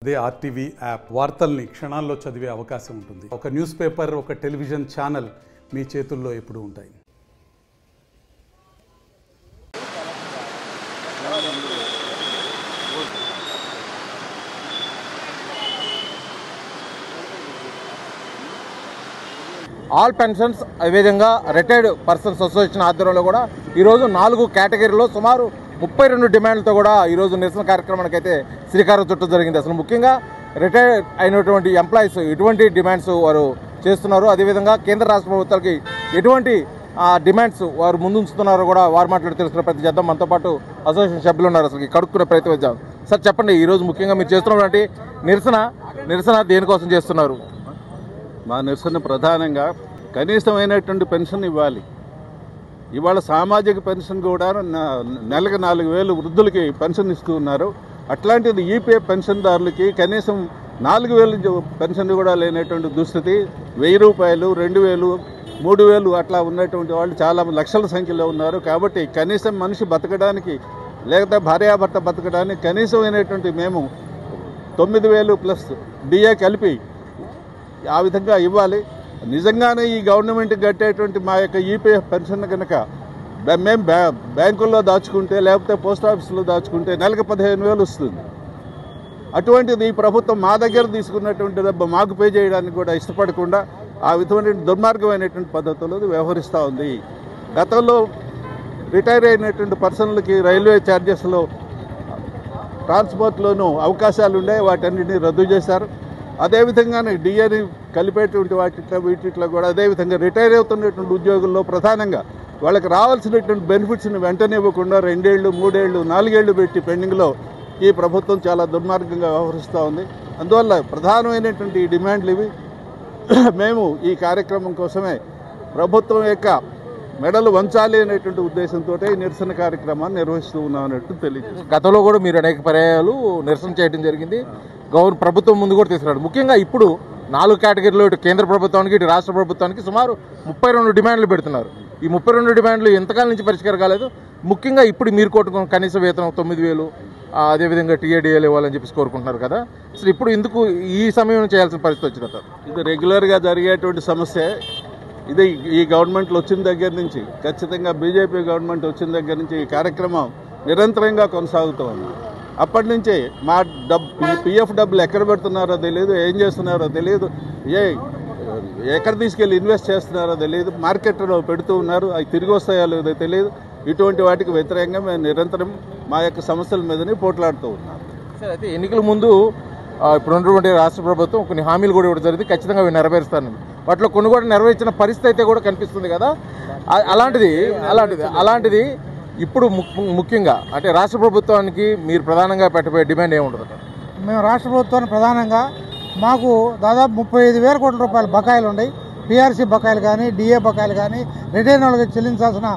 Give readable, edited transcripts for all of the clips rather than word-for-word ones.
అదే RTV app వార్తల్ని క్షణాల్లో చదివే అవకాశం ఉంటుంది. ఒక న్యూస్ పేపర్, ఒక టెలివిజన్ ఛానల్ మీ చేతుల్లో ఎప్పుడూ ఉంటాయి. ఆల్ పెన్షన్స్ అదేవిధంగా రిటైర్డ్ పర్సన్స్ అసోసియేషన్ ఆధ్వర్యంలో కూడా ఈరోజు 4 కేటగిరీలో సుమారు 32 డిమాండ్లతో కూడా ఈరోజు నిరసన కార్యక్రమానికి అయితే శ్రీకారం చుట్టడం జరిగింది. అసలు ముఖ్యంగా రిటైర్ అయినటువంటి ఎంప్లాయీస్ ఎటువంటి డిమాండ్స్ వారు చేస్తున్నారు, అదేవిధంగా కేంద్ర రాష్ట్ర ప్రభుత్వాలకి ఎటువంటి డిమాండ్స్ వారు ముందుంచుతున్నారో కూడా వారు మాట్లాడి తెలుసుకునే ప్రయత్నం చేద్దాం. మనతో పాటు అసోసియేషన్ సభ్యులు ఉన్నారు, అసలు కడుక్కునే ప్రయత్నం చేద్దాం. సార్ చెప్పండి, ఈరోజు ముఖ్యంగా మీరు చేస్తున్నటువంటి నిరసన దేనికోసం చేస్తున్నారు? మా నిరసన ప్రధానంగా కనీసమైనటువంటి పెన్షన్ ఇవ్వాలి. ఇవాళ సామాజిక పెన్షన్ కూడా నెలకు 4,000 వృద్ధులకి పెన్షన్ ఇస్తూ ఉన్నారు. అట్లాంటిది ఈపీఎఫ్ పెన్షన్దారులకి కనీసం 4,000 పెన్షన్ కూడా లేనటువంటి దుస్థితి. 1,000 రూపాయలు, 2,000, 3,000 అట్లా ఉన్నటువంటి వాళ్ళు చాలా లక్షల సంఖ్యలో ఉన్నారు. కాబట్టి కనీసం మనిషి బతకడానికి లేకపోతే భార్యాభర్త బతకడానికి కనీసమైనటువంటి మేము 9,000 ప్లస్ డిఏ కలిపి ఆ విధంగా ఇవ్వాలి. నిజంగానే ఈ గవర్నమెంట్ కట్టేటువంటి మా యొక్క ఈపీఎఫ్ పెన్షన్ కనుక మేము బ్యాంకుల్లో దాచుకుంటే లేకపోతే పోస్ట్ ఆఫీసులో దాచుకుంటే నెలకు 15,000 వస్తుంది. అటువంటిది ఈ ప్రభుత్వం మా దగ్గర తీసుకున్నటువంటి డబ్బు మాకు పే చేయడానికి కూడా ఇష్టపడకుండా ఆ విధమైన దుర్మార్గమైనటువంటి పద్ధతుల్లో వ్యవహరిస్తూ ఉంది. గతంలో రిటైర్ అయినటువంటి పర్సన్లకి రైల్వే ఛార్జెస్లో ట్రాన్స్పోర్ట్లోనూ అవకాశాలు ఉండే వాటన్నిటిని రద్దు చేశారు. అదేవిధంగానే డిఏని కలిపేటువంటి వీటిలో కూడా అదేవిధంగా రిటైర్ అవుతున్నటువంటి ఉద్యోగుల్లో ప్రధానంగా వాళ్ళకి రావాల్సినటువంటి బెనిఫిట్స్ని వెంటనే ఇవ్వకుండా 2 ఏళ్ళు, 3 ఏళ్ళు, 4 ఏళ్ళు పెట్టి పెండింగ్లో ఈ ప్రభుత్వం చాలా దుర్మార్గంగా వ్యవహరిస్తూ ఉంది. అందువల్ల ప్రధానమైనటువంటి ఈ డిమాండ్లు ఇవి. మేము ఈ కార్యక్రమం కోసమే ప్రభుత్వం యొక్క మెడలు వంచాలి అనేటువంటి ఉద్దేశంతో ఈ నిరసన కార్యక్రమాన్ని నిర్వహిస్తూ ఉన్నాం అన్నట్టు తెలియదు. గతంలో కూడా మీరు అనేక పర్యాయాలు నిరసన చేయడం జరిగింది, ప్రభుత్వం ముందు కూడా తీసుకురాడు. ముఖ్యంగా ఇప్పుడు 4 కేటగిరీలో ఇటు కేంద్ర ప్రభుత్వానికి ఇటు రాష్ట్ర ప్రభుత్వానికి సుమారు 32 డిమాండ్లు పెడుతున్నారు. ఈ 32 డిమాండ్లు ఎంతకాలం నుంచి పరిష్కారం కాలేదు. ముఖ్యంగా ఇప్పుడు మీరు కొట్టుకున్న కనీస వేతనం 9,000, అదేవిధంగా టీఏడీఏలు ఇవ్వాలని చెప్పేసి కోరుకుంటున్నారు కదా. అసలు ఇప్పుడు ఎందుకు ఈ సమయం చేయాల్సిన పరిస్థితి వచ్చింది సార్? ఇది రెగ్యులర్గా జరిగేటువంటి సమస్య. ఇది ఈ గవర్నమెంట్లు వచ్చిన దగ్గర నుంచి, ఖచ్చితంగా బీజేపీ గవర్నమెంట్ వచ్చిన దగ్గర నుంచి ఈ కార్యక్రమం నిరంతరంగా కొనసాగుతూ ఉంది. అప్పటి నుంచి మా పిఎఫ్ డబ్బులు ఎక్కడ పెడుతున్నారో తెలియదు, ఏం చేస్తున్నారో తెలియదు, ఎక్కడ తీసుకెళ్ళి ఇన్వెస్ట్ చేస్తున్నారో తెలియదు, మార్కెట్లో పెడుతూ ఉన్నారు, అవి తిరిగి వస్తాయో లేదో తెలియదు. ఇటువంటి వాటికి వ్యతిరేకంగా మేము నిరంతరం మా యొక్క సమస్యల మీదనే పోట్లాడుతూ ఉన్నాం. సార్, అయితే ఎన్నికల ముందు ఇప్పుడు ఉన్నటువంటి రాష్ట్ర ప్రభుత్వం కొన్ని హామీలు కూడా ఇవ్వడం జరిగింది, ఖచ్చితంగా అవి నెరవేరుస్తాను. వాటిలో కొన్ని కూడా నెరవేర్చిన పరిస్థితి అయితే కూడా కనిపిస్తుంది కదా. అలాంటిది ఇప్పుడు ముఖ్యంగా అంటే రాష్ట్ర ప్రభుత్వానికి మీరు ప్రధానంగా పెట్టబోయే డిమాండ్ ఏముంటుంది? మేము రాష్ట్ర ప్రభుత్వాన్ని ప్రధానంగా మాకు దాదాపు 35,000 కోట్ల రూపాయల బకాయిలు ఉన్నాయి. పీఆర్సీ బకాయిలు కానీ, డిఏ బకాయిలు కానీ, రిటైర్ వాళ్ళకి చెల్లించాల్సిన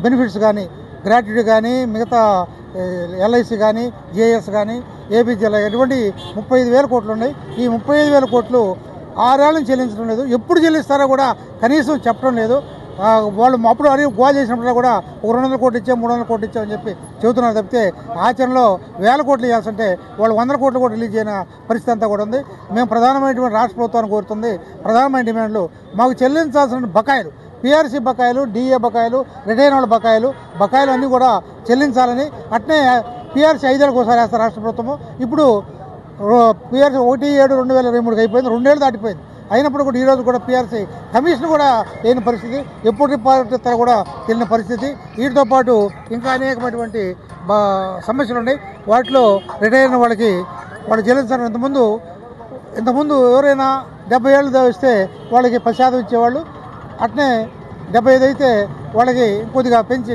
బెనిఫిట్స్ కానీ, గ్రాట్యుటీ కానీ, మిగతా ఎల్ఐసి కానీ, జేఎస్ కానీ, ఏపీజీఎల్ ఎటువంటి 35,000 కోట్లు ఉన్నాయి. ఈ 35,000 కోట్లు 6 ఏళ్ళ నుంచి చెల్లించడం లేదు. ఎప్పుడు చెల్లిస్తారో కూడా కనీసం చెప్పడం లేదు. వాళ్ళు అప్పుడు అడిగి గోల్ చేసినప్పుడు కూడా 200 కోట్లు ఇచ్చాం, 300 కోట్లు ఇచ్చామని చెప్పి చెబుతున్నారు తప్పితే ఆచరణలో 1,000 కోట్లు ఇవ్వాల్సింటే వాళ్ళు 100 కోట్లు కూడా రిలీజ్ అయిన పరిస్థితి అంతా కూడా ఉంది. మేము ప్రధానమైనటువంటి రాష్ట్ర ప్రభుత్వాన్ని కోరుతుంది ప్రధానమైన డిమాండ్లు మాకు చెల్లించాల్సిన బకాయిలు, పీఆర్సీ బకాయిలు, డిఏ బకాయిలు, రిటైర్ వాళ్ళ బకాయిలు అన్నీ కూడా చెల్లించాలని. అట్నే పీఆర్సీ 5 ఏళ్ళకి ఒకసారి వేస్తారు రాష్ట్ర ప్రభుత్వము. ఇప్పుడు పీఆర్సీ 1/7/2023 అయిపోయింది, 2 ఏళ్ళు దాటిపోయింది. అయినప్పుడు కూడా ఈరోజు కూడా పీఆర్సీ కమిషన్ కూడా లేని పరిస్థితి, ఎప్పుడు రిపోర్ట్ ఇస్తారో కూడా తెలియని పరిస్థితి. వీటితో పాటు ఇంకా అనేకమైనటువంటి సమస్యలు ఉన్నాయి. వాటిలో రిటైర్ అయిన వాళ్ళకి వాళ్ళు చెల్లించారు. ఇంతకుముందు ఎవరైనా 70 ఏళ్ళు ఇస్తే వాళ్ళకి 10% ఇచ్చేవాళ్ళు. అట్నే 75 అయితే వాళ్ళకి కొద్దిగా పెంచి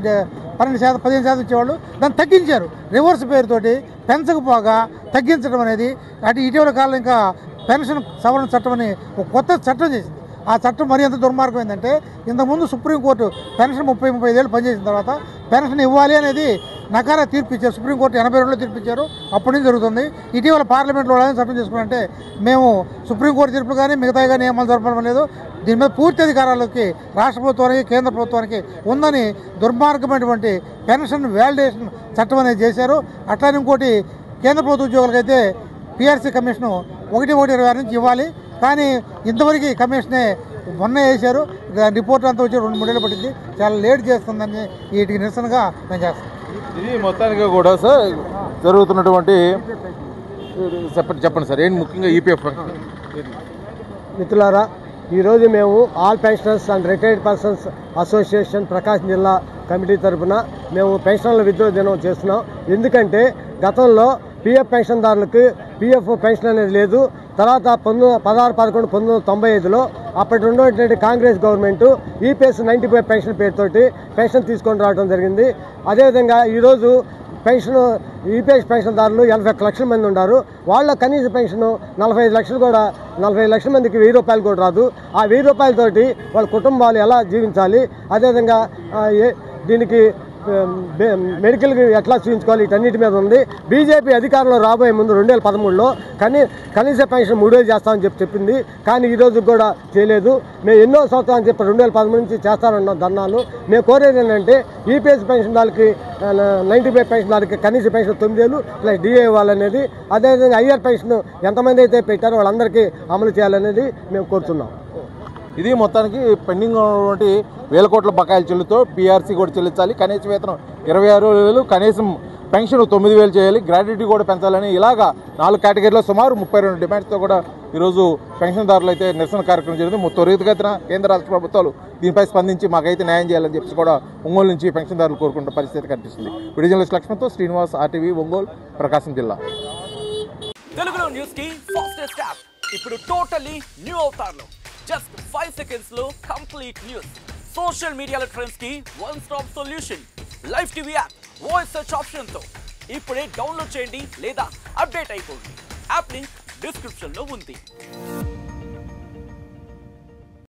12%, 15% ఇచ్చేవాళ్ళు. దాన్ని తగ్గించారు రివర్స్ పేరుతోటి, పెంచకపోగా తగ్గించడం అనేది. అటు ఇటీవల కాలంలో ఇంకా పెన్షన్ సవరణ చట్టం అని ఒక కొత్త చట్టం చేసింది. ఆ చట్టం మరి ఎంత దుర్మార్గం ఏంటంటే, ఇంతకుముందు సుప్రీంకోర్టు పెన్షన్ 30-35 ఏళ్ళు పనిచేసిన తర్వాత పెన్షన్ ఇవ్వాలి అనేది నకారా తీర్పు ఇచ్చారు. సుప్రీంకోర్టు 82లో తీర్పు ఇచ్చారు. అప్పటి నుంచి జరుగుతుంది. ఇటీవల పార్లమెంట్లో చట్టం చేసుకున్నారంటే మేము సుప్రీంకోర్టు తీర్పులు కానీ మిగతా కానీ అమలు జరపడం లేదు. దీని మీద పూర్తి అధికారాలకి రాష్ట్ర ప్రభుత్వానికి, కేంద్ర ప్రభుత్వానికి ఉందని దుర్మార్గమైనటువంటి పెన్షన్ వ్యాలిడేషన్ చట్టం అనేది చేశారు. అట్లానే ఇంకోటి కేంద్ర ప్రభుత్వ ఉద్యోగులకైతే పిఆర్సీ కమిషను 1/1/26 నుంచి ఇవ్వాలి. కానీ ఇంతవరకు కమిషనే మొన్న వేశారు. రిపోర్ట్ అంతా వచ్చి 2-3 ఏళ్ళు పట్టింది. చాలా లేట్ చేస్తుందని వీటికి నిరసనగా మేము చేస్తాం. ఇది మొత్తానికి కూడా సార్ జరుగుతున్నటువంటి చెప్పండి సార్ ఏంటి ముఖ్యంగా ఈపీఎఫ్ మిత్రులారా, ఈరోజు మేము all pensioners and retired persons association Prakasam జిల్లా కమిటీ తరఫున మేము పెన్షన్ల విత్డ్రా దినం చేస్తున్నాం. ఎందుకంటే గతంలో పిఎఫ్ పెన్షన్దారులకు పిఎఫ్ పెన్షన్ అనేది లేదు. తర్వాత 16/11/1995లో అప్పటి ఉన్నటువంటి కాంగ్రెస్ గవర్నమెంట్ ఈపీఎస్ 95 పెన్షన్ పేరుతోటి పెన్షన్ తీసుకొని రావడం జరిగింది. అదేవిధంగా ఈరోజు పెన్షన్ ఈపీఎస్ పెన్షన్దారులు 81 లక్షల మంది ఉన్నారు. వాళ్ళ కనీస పెన్షన్ 45 లక్షలు కూడా 45 లక్షల మందికి 1000 రూపాయలు కూడా రాదు. ఆ 1000 రూపాయలతోటి వాళ్ళ కుటుంబాలు ఎలా జీవించాలి, అదేవిధంగా దీనికి మెడికల్కి ఎట్లా చూపించుకోవాలి, వీటన్నిటి మీద ఉంది. బీజేపీ అధికారంలో రాబోయే ముందు 2013లో కనీస పెన్షన్ 3000 చేస్తామని చెప్పింది. కానీ ఈరోజు కూడా చేయలేదు. మేము ఎన్నో సంవత్సరాలు చెప్పి 2013 నుంచి చేస్తానన్నాం ధర్నాలు. మేము కోరేది ఏంటంటే ఈపీఎస్ పెన్షన్దారులకి 95 పెన్షన్దారులకి కనీస పెన్షన్ 9000 ప్లస్ డిఏ ఇవ్వాలనేది, అదేవిధంగా హయ్యర్ పెన్షన్ ఎంతమంది అయితే పెట్టారో వాళ్ళందరికీ అమలు చేయాలనేది మేము కోరుతున్నాం. ఇది మొత్తానికి పెండింగ్ ఉన్నటువంటి 1000 కోట్ల బకాయిలు చెల్లుతో పీఆర్సీ కూడా చెల్లించాలి. కనీస వేతనం 26,000, కనీసం పెన్షన్ 9,000 చేయాలి, గ్రాడ్యుటీ కూడా పెంచాలని ఇలాగా 4 కేటగిరీలో సుమారు 32 డిమాండ్స్తో కూడా ఈరోజు పెన్షన్దారులు అయితే నిరసన కార్యక్రమం జరిగింది. త్వరితగతిన కేంద్ర రాష్ట్ర ప్రభుత్వాలు దీనిపై స్పందించి మాకైతే న్యాయం చేయాలని చెప్పి కూడా ఒంగోలు నుంచి పెన్షన్దారులు కోరుకుంటున్న పరిస్థితి కనిపిస్తుంది. వీడియో జర్నలిస్ట్ లక్ష్మణ్తో శ్రీనివాస్, RTV, ఒంగోలు, ప్రకాశం జిల్లా. తెలుగులో న్యూస్ కి ఫాస్టెస్ట్ యాప్ ఇప్పుడు టోటల్లీ న్యూ అవతార్లో జస్ట్ 5 seconds లో కంప్లీట్ న్యూస్. సోషల్ మీడియాలో ట్రెండ్స్ కి one stop solution. Live TV app voice search option తో ఇప్పుడే డౌన్లోడ్ చేయండి లేదా అప్డేట్ అయిపోండి. యాప్ లింక్ డిస్క్రిప్షన్ లో ఉంది.